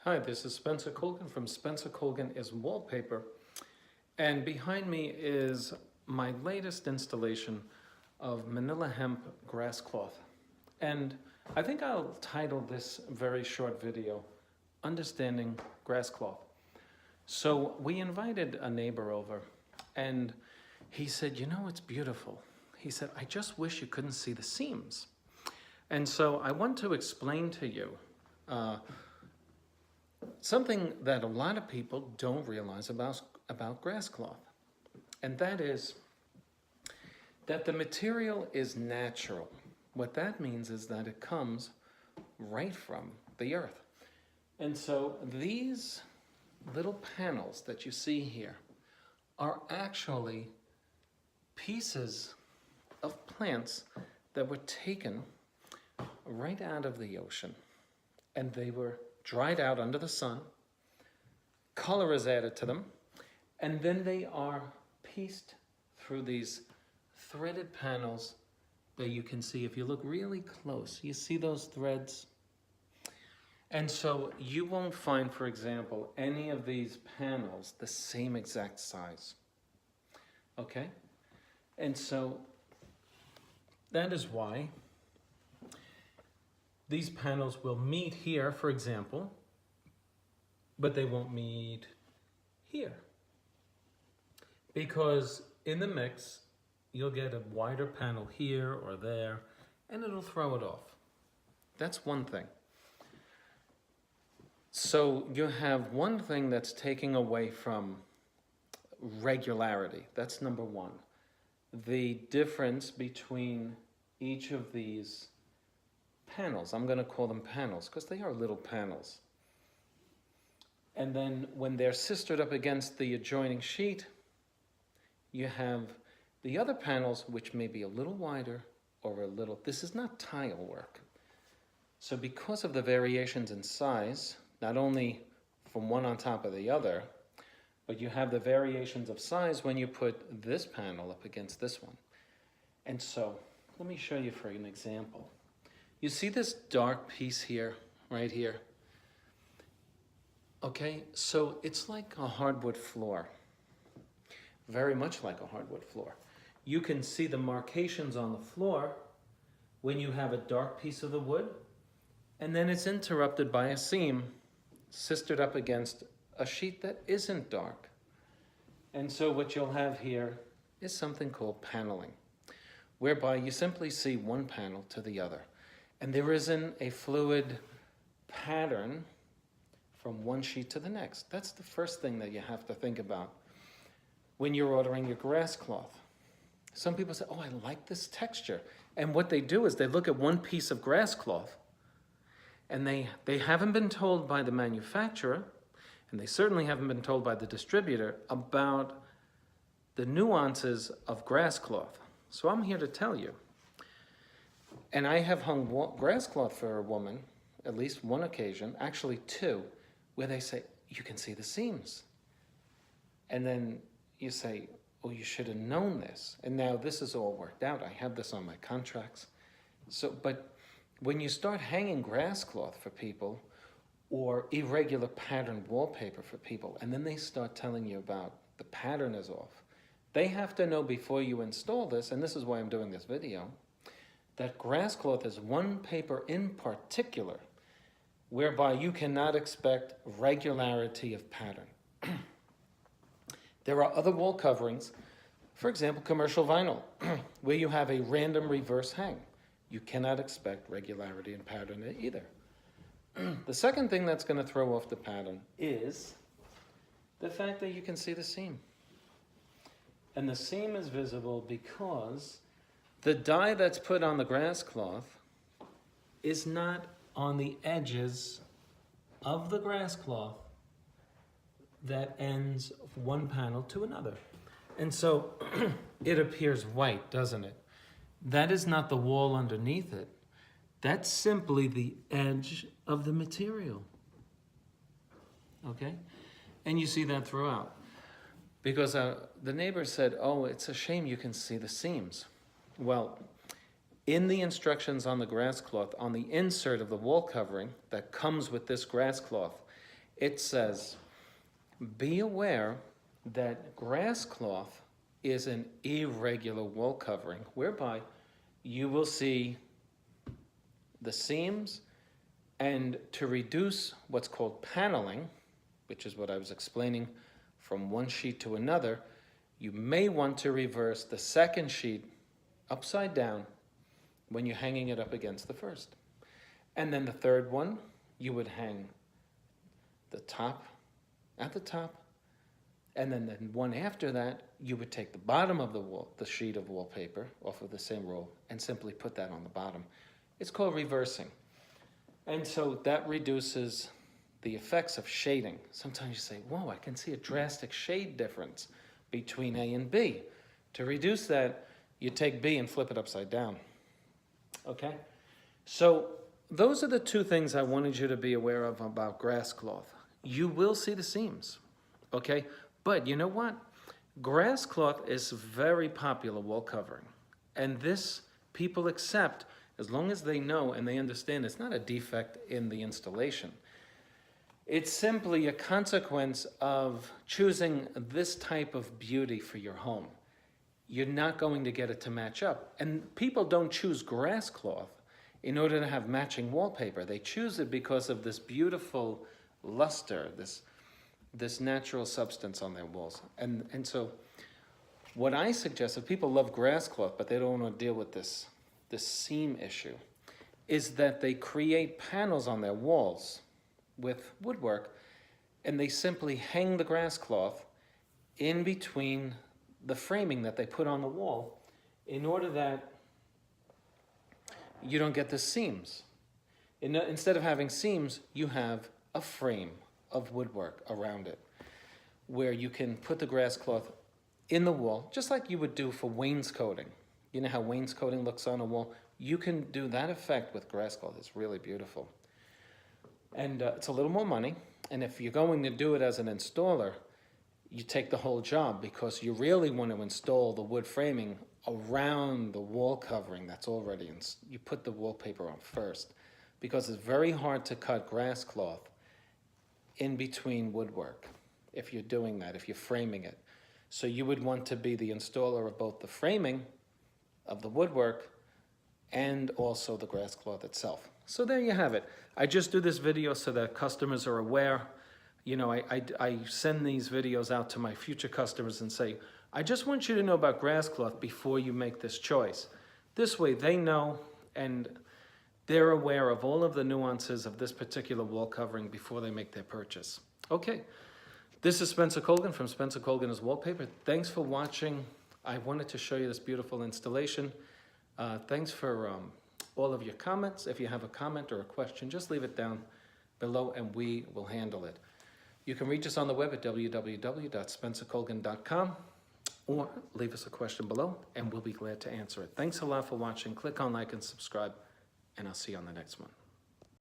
Hi, this is Spencer Colgan from Spencer Colgan is Wallpaper, and behind me is my latest installation of manila hemp grass cloth. And I think I'll title this very short video, Understanding Grass Cloth. So we invited a neighbor over, and he said, you know, it's beautiful. He said, I just wish you couldn't see the seams. And so I want to explain to you something that a lot of people don't realize about grass cloth. And that is that the material is natural. What that means is that it comes right from the earth. And so these little panels that you see here are actually pieces of plants that were taken right out of the ocean, and they were dried out under the sun, color is added to them, and then they are pieced through these threaded panels that you can see. If you look really close, you see those threads? And so you won't find, for example, any of these panels the same exact size, okay? And so that is why these panels will meet here, for example, but they won't meet here. Because in the mix, you'll get a wider panel here or there, and it'll throw it off. That's one thing. So you have one thing that's taking away from regularity. That's number one. The difference between each of these panels, I'm going to call them panels because they are little panels. And then when they're sistered up against the adjoining sheet, you have the other panels which may be a little wider or a little, this is not tile work. So because of the variations in size, not only from one on top of the other, but you have the variations of size when you put this panel up against this one. And so let me show you for an example. You see this dark piece here, right here? Okay, so it's like a hardwood floor, very much like a hardwood floor. You can see the markations on the floor when you have a dark piece of the wood, and then it's interrupted by a seam sistered up against a sheet that isn't dark. And so what you'll have here is something called paneling, whereby you simply see one panel to the other. And there isn't a fluid pattern from one sheet to the next. That's the first thing that you have to think about when you're ordering your grass cloth. Some people say, oh, I like this texture. And what they do is they look at one piece of grass cloth, and they haven't been told by the manufacturer, and they certainly haven't been told by the distributor about the nuances of grass cloth. So I'm here to tell you. And I have hung grass cloth for a woman, at least one occasion, actually two, where they say, you can see the seams. And then you say, oh, you should have known this. And now this is all worked out. I have this on my contracts. So, but when you start hanging grass cloth for people or irregular patterned wallpaper for people, and then they start telling you about the pattern is off, they have to know before you install this, and this is why I'm doing this video, that grass cloth is one paper in particular whereby you cannot expect regularity of pattern. There are other wall coverings, for example, commercial vinyl, where you have a random reverse hang. You cannot expect regularity in pattern either. The second thing that's going to throw off the pattern is the fact that you can see the seam. And the seam is visible because the dye that's put on the grass cloth is not on the edges of the grass cloth that ends one panel to another. And so it appears white, doesn't it? That is not the wall underneath it. That's simply the edge of the material. Okay? And you see that throughout. Because the neighbor said, oh, it's a shame you can see the seams. Well, in the instructions on the grass cloth, on the insert of the wall covering that comes with this grass cloth, It says, be aware that grass cloth is an irregular wall covering, whereby you will see the seams, and to reduce what's called paneling, which is what I was explaining from one sheet to another, you may want to reverse the second sheet upside down when you're hanging it up against the first. And then the third one, you would hang the top at the top, and then the one after that, you would take the bottom of the sheet of wallpaper off of the same roll and simply put that on the bottom. It's called reversing. And so that reduces the effects of shading. Sometimes you say, whoa, I can see a drastic shade difference between A and B. To reduce that, you take B and flip it upside down. Okay? So those are the two things I wanted you to be aware of about grass cloth. You will see the seams, okay? But you know what? Grass cloth is very popular wall covering. And this people accept as long as they know and they understand it's not a defect in the installation. It's simply a consequence of choosing this type of beauty for your home. You're not going to get it to match up. And people don't choose grass cloth in order to have matching wallpaper. They choose it because of this beautiful luster, this natural substance on their walls. And so what I suggest, if people love grass cloth but they don't want to deal with this seam issue, is that they create panels on their walls with woodwork, and they simply hang the grass cloth in between the framing that they put on the wall in order that you don't get the seams. Instead of having seams, you have a frame of woodwork around it where you can put the grass cloth in the wall, just like you would do for wainscoting. You know how wainscoting looks on a wall? You can do that effect with grass cloth. It's really beautiful. And it's a little more money. And if you're going to do it as an installer, you take the whole job because you really want to install the wood framing around the wall covering that's already in. You put the wallpaper on first because it's very hard to cut grass cloth in between woodwork if you're doing that, if you're framing it. So you would want to be the installer of both the framing of the woodwork and also the grass cloth itself. So there you have it. I just do this video so that customers are aware. You know, I send these videos out to my future customers and say, I just want you to know about grass cloth before you make this choice. This way they know and they're aware of all of the nuances of this particular wall covering before they make their purchase. Okay, this is Spencer Colgan from Spencer Colgan is Wallpaper. Thanks for watching. I wanted to show you this beautiful installation. Thanks for all of your comments. If you have a comment or a question, just leave it down below and we will handle it. You can reach us on the web at www.spencercolgan.com or leave us a question below and we'll be glad to answer it. Thanks a lot for watching. Click on like and subscribe, and I'll see you on the next one.